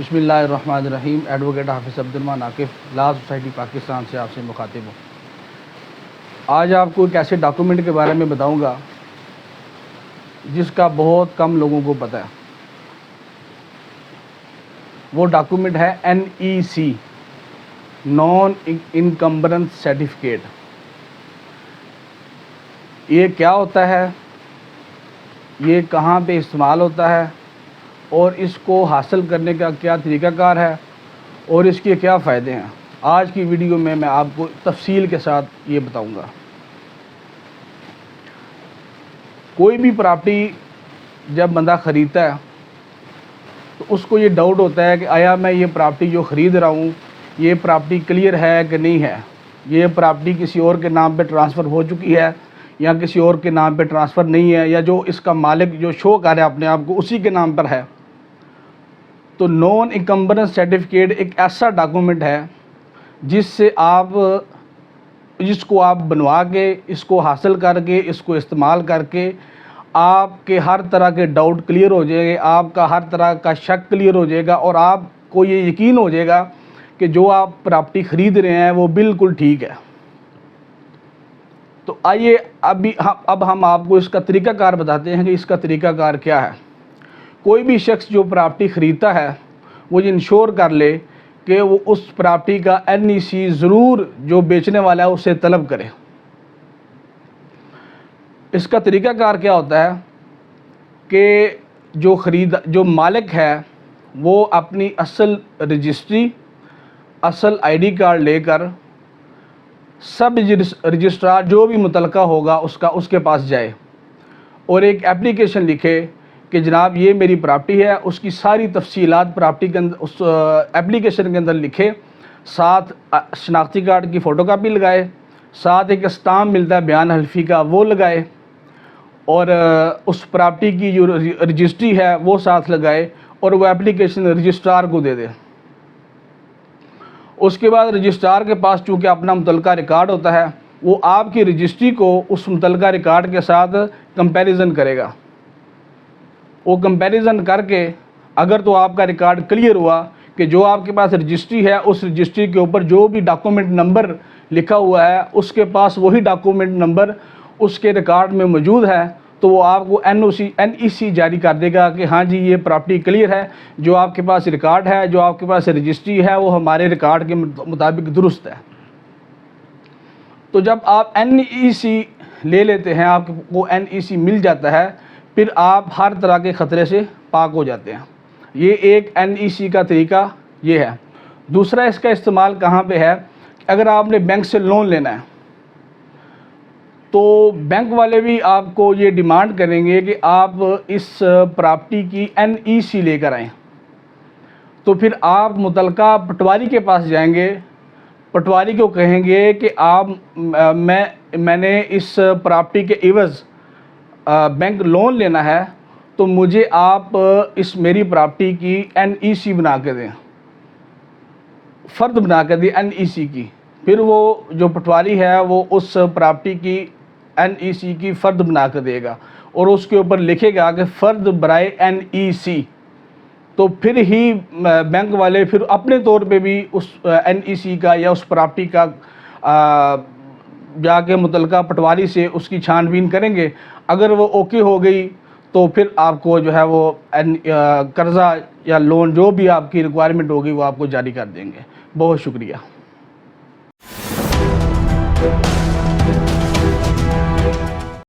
بسم اللہ الرحمن الرحیم۔ ایڈوکیٹ حافظ عبدالرحمن عاقف، لا سوسائٹی پاکستان سے آپ سے مخاطب ہوں۔ آج آپ کو ایک ایسے ڈاکومنٹ کے بارے میں بتاؤں گا جس کا بہت کم لوگوں کو پتہ ہے۔ وہ ڈاکومنٹ ہے NEC، نان انکمبرنس سرٹیفکیٹ۔ یہ کیا ہوتا ہے، یہ کہاں پہ استعمال ہوتا ہے، اور اس کو حاصل کرنے کا کیا طریقہ کار ہے، اور اس کے کیا فائدے ہیں، آج کی ویڈیو میں آپ کو تفصیل کے ساتھ یہ بتاؤں گا۔ کوئی بھی پراپرٹی جب بندہ خریدتا ہے تو اس کو یہ ڈاؤٹ ہوتا ہے کہ آیا میں یہ پراپرٹی جو خرید رہا ہوں یہ پراپرٹی کلیئر ہے کہ نہیں ہے، یہ پراپرٹی کسی اور کے نام پہ ٹرانسفر ہو چکی ہے یا کسی اور کے نام پہ ٹرانسفر نہیں ہے، یا جو اس کا مالک جو شو کر رہا ہے اپنے آپ کو اسی کے نام پر ہے۔ تو نان انکمبرنس سرٹیفکیٹ ایک ایسا ڈاکومنٹ ہے جس کو آپ بنوا کے، اس کو حاصل کر کے، اس کو استعمال کر کے آپ کے ہر طرح کے ڈاؤٹ کلیئر ہو جائے گا، آپ کا ہر طرح کا شک کلیئر ہو جائے گا، اور آپ کو یہ یقین ہو جائے گا کہ جو آپ پراپرٹی خرید رہے ہیں وہ بالکل ٹھیک ہے۔ تو آئیے اب ہم آپ کو اس کا طریقہ کار بتاتے ہیں کہ اس کا طریقہ کار کیا ہے۔ کوئی بھی شخص جو پراپرٹی خریدتا ہے وہ یہ انشور کر لے کہ وہ اس پراپرٹی کا NEC ضرور جو بیچنے والا ہے اسے طلب کرے۔ اس کا طریقہ کار کیا ہوتا ہے کہ جو مالک ہے وہ اپنی اصل رجسٹری، اصل ID کارڈ لے کر سب رجسٹرار جو بھی متعلقہ ہوگا اس کے پاس جائے اور ایک اپلیکیشن لکھے کہ جناب یہ میری پراپرٹی ہے، اس کی ساری تفصیلات پراپرٹی کے اندر اس اپلیکیشن کے اندر لکھے، ساتھ شناختی کارڈ کی فوٹو کاپی لگائے، ساتھ ایک اسٹامپ ملتا ہے بیان حلفی کا وہ لگائے، اور اس پراپرٹی کی جو رجسٹری ہے وہ ساتھ لگائے، اور وہ اپلیکیشن رجسٹرار کو دے دے۔ اس کے بعد رجسٹرار کے پاس چونکہ اپنا متعلقہ ریکارڈ ہوتا ہے، وہ آپ کی رجسٹری کو اس متعلقہ ریکارڈ کے ساتھ کمپیریزن کرے گا۔ وہ کمپیریزن کر کے اگر تو آپ کا ریکارڈ کلیئر ہوا کہ جو آپ کے پاس رجسٹری ہے اس رجسٹری کے اوپر جو بھی ڈاکومنٹ نمبر لکھا ہوا ہے اس کے پاس وہی ڈاکومنٹ نمبر اس کے ریکارڈ میں موجود ہے، تو وہ آپ کو NEC جاری کر دے گا کہ ہاں جی یہ پراپرٹی کلیئر ہے، جو آپ کے پاس ریکارڈ ہے، جو آپ کے پاس رجسٹری ہے وہ ہمارے ریکارڈ کے مطابق درست ہے۔ تو جب آپ NEC لے لیتے ہیں، آپ کو NEC مل جاتا ہے، پھر آپ ہر طرح کے خطرے سے پاک ہو جاتے ہیں۔ یہ ایک NEC کا طریقہ یہ ہے۔ دوسرا اس کا استعمال کہاں پہ ہے، اگر آپ نے بینک سے لون لینا ہے تو بینک والے بھی آپ کو یہ ڈیمانڈ کریں گے کہ آپ اس پراپرٹی کی NEC لے کر آئیں۔ تو پھر آپ متعلقہ پٹواری کے پاس جائیں گے، پٹواری کو کہیں گے کہ میں نے اس پراپرٹی کے عوض بینک لون لینا ہے، تو مجھے آپ اس میری پراپرٹی کی NEC بنا کے دیں، فرد بنا کے دیں NEC کی۔ پھر وہ جو پٹواری ہے وہ اس پراپرٹی کی NEC کی فرد بنا کے دے گا، اور اس کے اوپر لکھے گا کہ فرد برائے NEC۔ تو پھر ہی بینک والے پھر اپنے طور پہ بھی اس NEC کا یا اس پراپرٹی کا جا کے متعلقہ پٹواری سے اس کی چھان بین کریں گے۔ اگر وہ اوکے ہو گئی تو پھر آپ کو جو ہے وہ قرضہ یا لون جو بھی آپ کی ریکوائرمنٹ ہوگی وہ آپ کو جاری کر دیں گے۔ بہت شکریہ۔